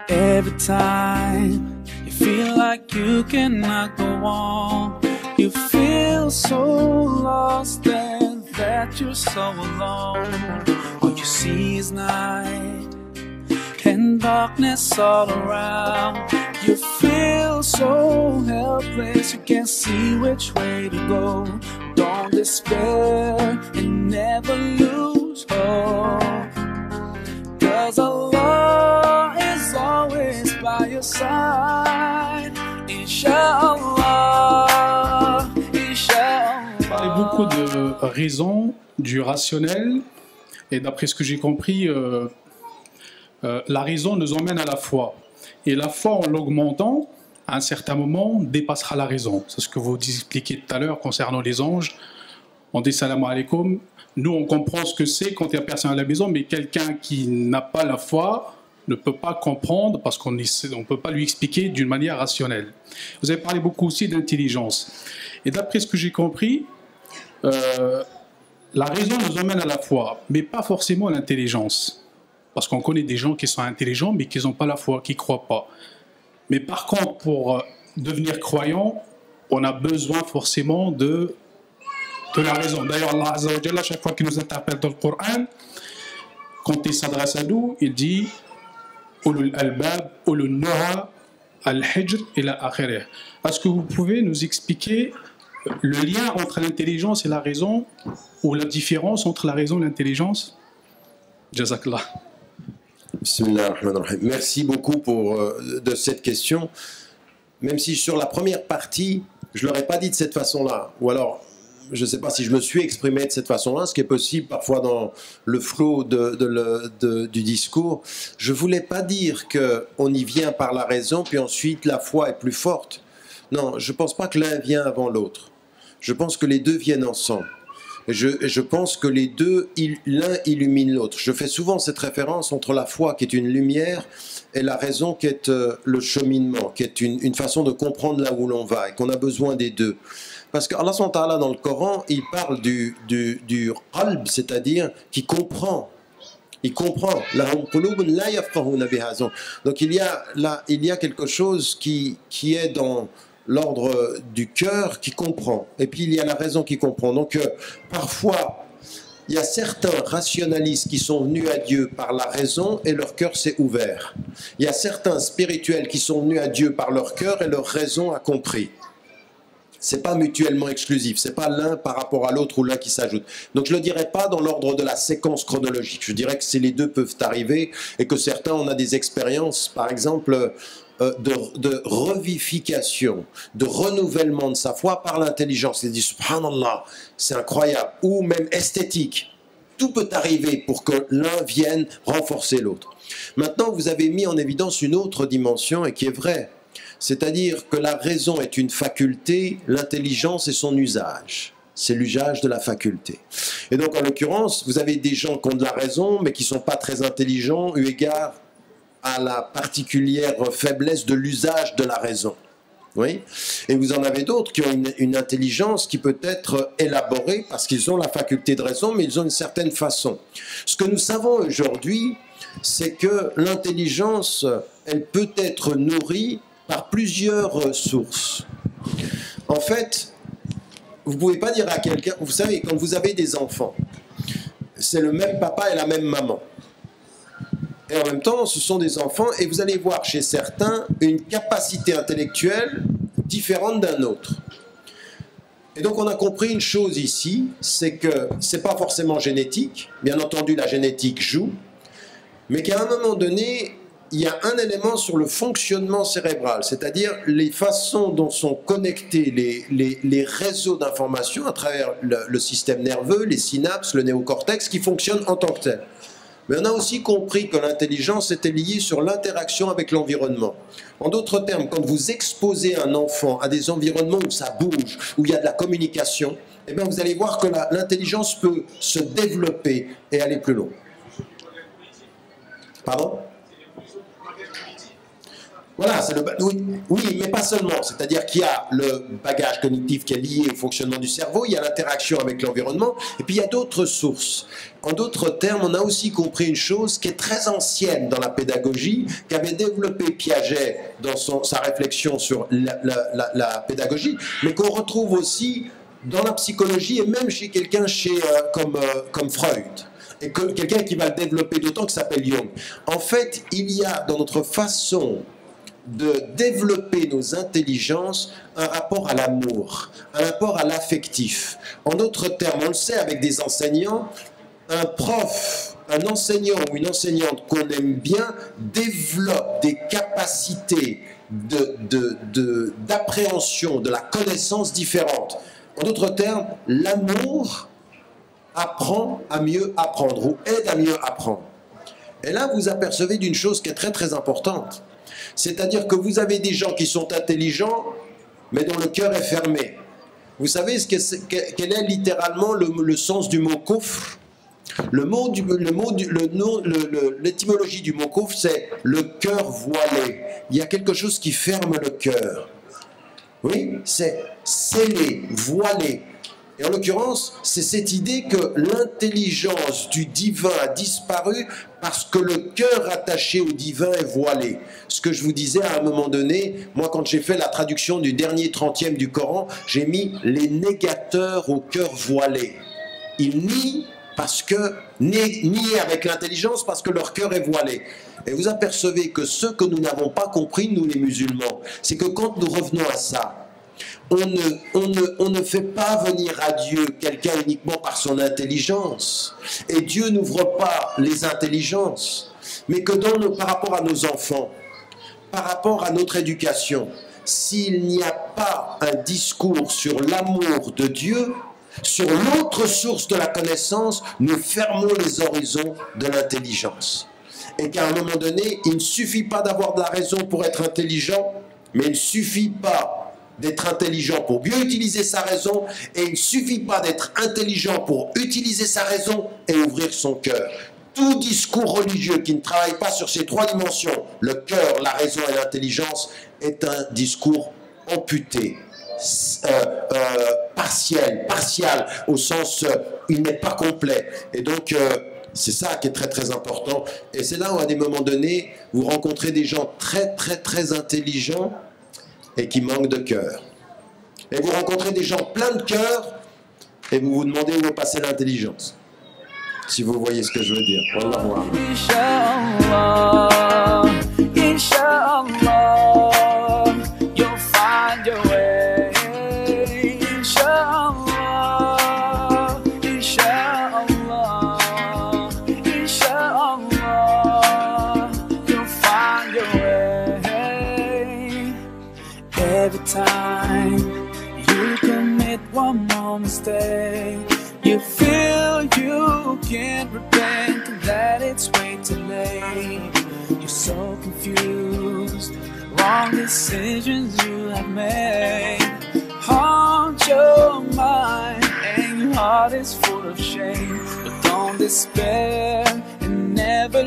Every time you feel like you cannot go on, you feel so lost and that you're so alone. All you see is night and darkness all around. You feel so helpless, you can't see which way to go. Don't despair and never lose hope, 'cause Allah is always by your side. Inch'Allah, Inch'Allah. On parlait beaucoup de raison, du rationnel, et d'après ce que j'ai compris, la raison nous emmène à la foi. Et la foi, en l'augmentant, à un certain moment, dépassera la raison. C'est ce que vous expliquiez tout à l'heure concernant les anges. On dit salam alaikum. Nous, on comprend ce que c'est quand il n'y a personne à la maison, mais quelqu'un qui n'a pas la foi ne peut pas comprendre parce qu'on ne peut pas lui expliquer d'une manière rationnelle. Vous avez parlé beaucoup aussi d'intelligence. Et d'après ce que j'ai compris, la raison nous emmène à la foi, mais pas forcément à l'intelligence. Parce qu'on connaît des gens qui sont intelligents, mais qui n'ont pas la foi, qui ne croient pas. Mais par contre, pour devenir croyant, on a besoin forcément de la raison. D'ailleurs, Allah Azza wa Jalla, chaque fois qu'il nous interpelle dans le Coran, quand il s'adresse à nous, il dit Ulul albab, ulul nuha, al-hijr ila akhirih. Est-ce que vous pouvez nous expliquer le lien entre l'intelligence et la raison, ou la différence entre la raison et l'intelligence? Jazakallah. Bismillahirrahmanirrahim. Merci beaucoup de cette question. Même si sur la première partie, je ne l'aurais pas dit de cette façon-là, ou alors je ne sais pas si je me suis exprimé de cette façon-là, ce qui est possible parfois dans le flot du discours. Je ne voulais pas dire qu'on y vient par la raison, puis ensuite la foi est plus forte. Non, je ne pense pas que l'un vient avant l'autre. Je pense que les deux viennent ensemble. Je pense que les deux, l'un illumine l'autre. Je fais souvent cette référence entre la foi qui est une lumière et la raison qui est le cheminement, qui est une façon de comprendre là où l'on va et qu'on a besoin des deux. Parce qu'Allah subhanahu wa ta'ala dans le Coran, il parle du qalb, c'est-à-dire qui comprend. Il comprend. Donc il y a quelque chose qui est dans l'ordre du cœur qui comprend. Et puis il y a la raison qui comprend. Donc parfois, il y a certains rationalistes qui sont venus à Dieu par la raison et leur cœur s'est ouvert. Il y a certains spirituels qui sont venus à Dieu par leur cœur et leur raison a compris. C'est pas mutuellement exclusif, c'est pas l'un par rapport à l'autre ou l'un qui s'ajoute. Donc je le dirais pas dans l'ordre de la séquence chronologique. Je dirais que les deux peuvent arriver et que certains, on a des expériences, par exemple, de revivification, de renouvellement de sa foi par l'intelligence. Il dit subhanallah, c'est incroyable, ou même esthétique. Tout peut arriver pour que l'un vienne renforcer l'autre. Maintenant, vous avez mis en évidence une autre dimension et qui est vraie. C'est-à-dire que la raison est une faculté, l'intelligence est son usage. C'est l'usage de la faculté. Et donc, en l'occurrence, vous avez des gens qui ont de la raison, mais qui ne sont pas très intelligents, eu égard à la particulière faiblesse de l'usage de la raison. Oui. Et vous en avez d'autres qui ont une intelligence qui peut être élaborée parce qu'ils ont la faculté de raison, mais ils ont une certaine façon. Ce que nous savons aujourd'hui, c'est que l'intelligence, elle peut être nourrie par plusieurs sources. En fait, vous ne pouvez pas dire à quelqu'un, vous savez, quand vous avez des enfants, c'est le même papa et la même maman. Et en même temps, ce sont des enfants, et vous allez voir chez certains une capacité intellectuelle différente d'un autre. Et donc on a compris une chose ici, c'est que ce n'est pas forcément génétique, bien entendu la génétique joue, mais qu'à un moment donné, il y a un élément sur le fonctionnement cérébral, c'est-à-dire les façons dont sont connectés les réseaux d'information à travers le système nerveux, les synapses, le néocortex, qui fonctionnent en tant que tel. Mais on a aussi compris que l'intelligence était liée sur l'interaction avec l'environnement. En d'autres termes, quand vous exposez un enfant à des environnements où ça bouge, où il y a de la communication, eh bien vous allez voir que l'intelligence peut se développer et aller plus loin. Pardon ? Voilà, c'est oui, mais pas seulement. C'est-à-dire qu'il y a le bagage cognitif qui est lié au fonctionnement du cerveau, il y a l'interaction avec l'environnement, et puis il y a d'autres sources. En d'autres termes, on a aussi compris une chose qui est très ancienne dans la pédagogie, qu'avait développé Piaget dans sa réflexion sur la pédagogie, mais qu'on retrouve aussi dans la psychologie et même chez quelqu'un comme Freud. Et quelqu'un qui va le développer d'autant qui s'appelle Jung. En fait, il y a dans notre façon de développer nos intelligences un rapport à l'amour, un rapport à l'affectif. En d'autres termes, on le sait avec des enseignants, un prof, un enseignant ou une enseignante qu'on aime bien développe des capacités d'appréhension de la connaissance différentes. En d'autres termes, l'amour apprend à mieux apprendre ou aide à mieux apprendre. Et là, vous apercevez d'une chose qui est très très importante. C'est-à-dire que vous avez des gens qui sont intelligents, mais dont le cœur est fermé. Vous savez quel est littéralement le sens du mot kufr? L'étymologie du mot kufr, c'est le cœur voilé. Il y a quelque chose qui ferme le cœur. Oui, c'est scellé, voilé. Et en l'occurrence, c'est cette idée que l'intelligence du divin a disparu parce que le cœur attaché au divin est voilé. Ce que je vous disais à un moment donné, moi quand j'ai fait la traduction du dernier 30e du Coran, j'ai mis les négateurs au cœur voilé. Ils nient avec l'intelligence parce que leur cœur est voilé. Et vous apercevez que ce que nous n'avons pas compris, nous les musulmans, c'est que quand nous revenons à ça, on ne fait pas venir à Dieu quelqu'un uniquement par son intelligence. Et Dieu n'ouvre pas les intelligences, mais que par rapport à nos enfants, par rapport à notre éducation, s'il n'y a pas un discours sur l'amour de Dieu, sur l'autre source de la connaissance, nous fermons les horizons de l'intelligence. Et qu'à un moment donné, il ne suffit pas d'avoir de la raison pour être intelligent, mais il ne suffit pas d'être intelligent pour mieux utiliser sa raison, et il ne suffit pas d'être intelligent pour utiliser sa raison et ouvrir son cœur. Tout discours religieux qui ne travaille pas sur ces trois dimensions, le cœur, la raison et l'intelligence, est un discours amputé, partial, au sens il n'est pas complet. Et donc c'est ça qui est très très important. Et c'est là où à des moments donnés, vous rencontrez des gens très très très intelligents et qui manquent de cœur. Et vous rencontrez des gens pleins de cœur et vous vous demandez où est passée l'intelligence. Si vous voyez ce que je veux dire. On va voir. Inch'Allah, Inch'Allah, you'll find your way. Inch'Allah, Inch'Allah, Inch'Allah, you'll find your way. Every time you commit one more mistake, you feel you can't repent and that it's way too late. You're so confused, wrong decisions you have made haunt your mind and your heart is full of shame. But don't despair and never